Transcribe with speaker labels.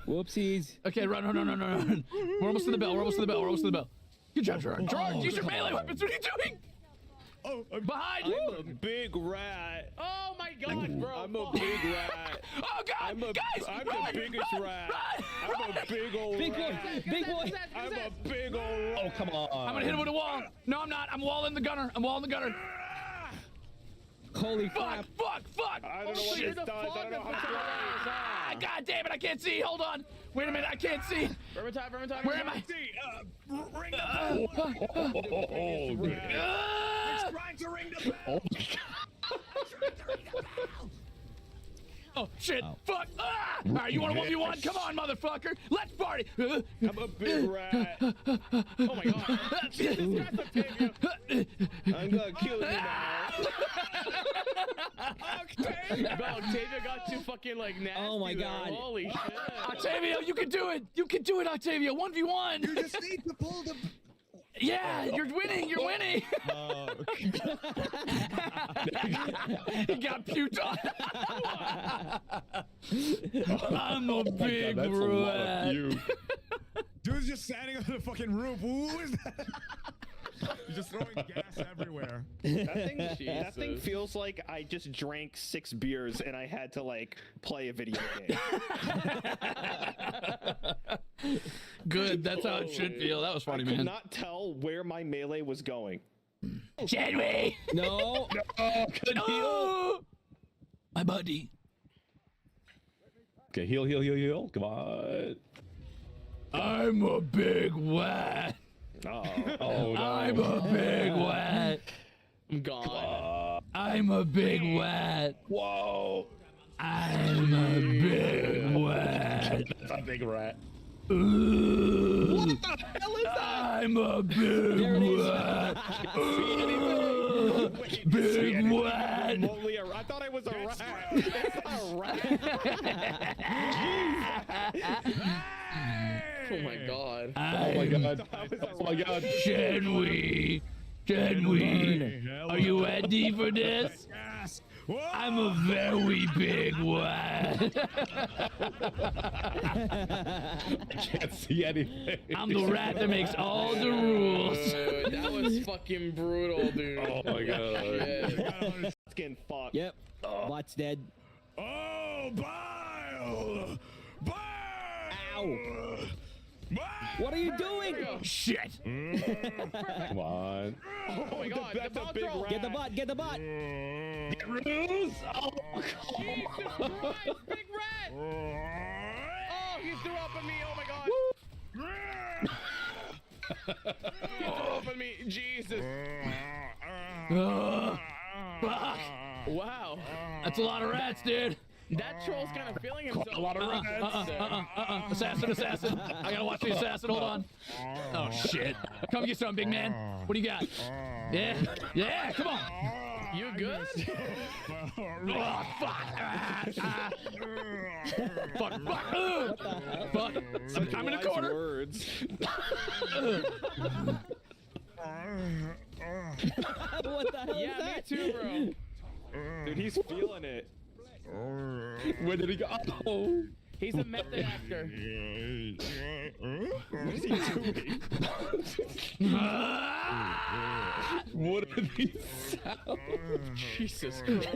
Speaker 1: Whoopsies.
Speaker 2: Okay, run. We're almost to the bell. Good job, Jurard. Jurard, use your melee weapons. What are you doing?
Speaker 3: Oh,
Speaker 2: Behind you!
Speaker 4: I'm a big rat.
Speaker 5: Oh my god, bro.
Speaker 4: I'm a big rat.
Speaker 2: Oh god, guys,
Speaker 4: I'm
Speaker 2: run,
Speaker 4: the biggest
Speaker 2: run,
Speaker 4: rat.
Speaker 2: run.
Speaker 4: I'm a big old
Speaker 1: Big boy.
Speaker 4: rat.
Speaker 1: Big boy.
Speaker 4: I'm a big old rat.
Speaker 1: Oh, come on.
Speaker 2: I'm gonna hit him with a wall. No, I'm not. I'm walling the gunner.
Speaker 1: Holy crap.
Speaker 2: Fuck.
Speaker 4: I don't know what this does. I don't know how to
Speaker 2: Ah, god damn it, I can't see. Hold on. Wait a minute, I can't see.
Speaker 5: Vermintide.
Speaker 2: Where am I?
Speaker 3: ring the bell.
Speaker 2: Ah!
Speaker 3: Trying to ring the bell.
Speaker 2: Oh shit! Fuck! Ah! All right, you want a 1v1? Come on, motherfucker! Let's party!
Speaker 4: I'm a big rat.
Speaker 5: Oh my god.
Speaker 4: I'm gonna kill you now.
Speaker 5: Octavia got too fucking like nasty.
Speaker 1: Oh my
Speaker 5: there.
Speaker 1: god.
Speaker 5: Holy shit.
Speaker 2: Octavia, you can do it! You can do it, Octavia! 1v1!
Speaker 3: You just need to pull the.
Speaker 2: Yeah, you're winning! You're winning! He got puked on. I'm a big rat.
Speaker 3: Dude's just standing on the fucking roof. Who is that? He's just throwing gas everywhere.
Speaker 4: That thing feels like I just drank 6 beers and I had to like play a video game.
Speaker 2: Good, that's how it should feel. That was funny,
Speaker 4: I could
Speaker 2: man.
Speaker 4: not tell where my melee was going.
Speaker 2: Should we?
Speaker 1: No.
Speaker 2: Good heal. My buddy.
Speaker 6: Okay, heal. Come on.
Speaker 2: I'm a big rat.
Speaker 6: Oh no.
Speaker 2: I'm a big rat.
Speaker 5: I'm gone.
Speaker 2: I'm a big rat.
Speaker 6: Whoa.
Speaker 2: I'm a big rat.
Speaker 6: That's a big rat.
Speaker 2: Ooh.
Speaker 1: What the hell is that?
Speaker 2: I'm a big rat. Big rat.
Speaker 4: I thought I was a rat. It's not a rat.
Speaker 5: Oh my god.
Speaker 6: Oh my god. Oh my god.
Speaker 2: Can we? Are you ready for this?
Speaker 3: Yes.
Speaker 2: I'm a very big rat.
Speaker 6: I can't see anything.
Speaker 2: I'm the rat that makes all the rules.
Speaker 5: Dude, that was fucking brutal, dude.
Speaker 6: Oh my god.
Speaker 5: Yeah.
Speaker 4: It's getting fucked.
Speaker 1: Yep. Bot's dead.
Speaker 3: Oh, bile! Bile!
Speaker 1: Ow. What are you doing?
Speaker 2: Shit.
Speaker 6: Come on.
Speaker 5: Oh my god.
Speaker 4: That's a big rat.
Speaker 1: Get the bot. Get the bot.
Speaker 6: Get Ruze. Oh,
Speaker 5: Jesus Christ, big rat! Oh, he threw up on me. Oh my god. He threw up on me. Jesus.
Speaker 2: Fuck.
Speaker 5: Wow.
Speaker 2: That's a lot of rats, dude.
Speaker 5: That troll's kind of feeling himself.
Speaker 6: a lot of rats.
Speaker 2: Assassin. I gotta watch the assassin. Hold on. Oh shit. Come get some, big man. What do you got? Yeah. Come on.
Speaker 5: You good?
Speaker 2: Oh, fuck. Fuck. I'm in a corner.
Speaker 4: Words.
Speaker 1: What the hell is
Speaker 5: Yeah, me
Speaker 1: that?
Speaker 5: too, bro.
Speaker 4: Dude, he's feeling it.
Speaker 6: Where did he go? Oh.
Speaker 5: He's a method actor.
Speaker 4: What is he doing?
Speaker 6: What are these sounds?
Speaker 5: Jesus Christ.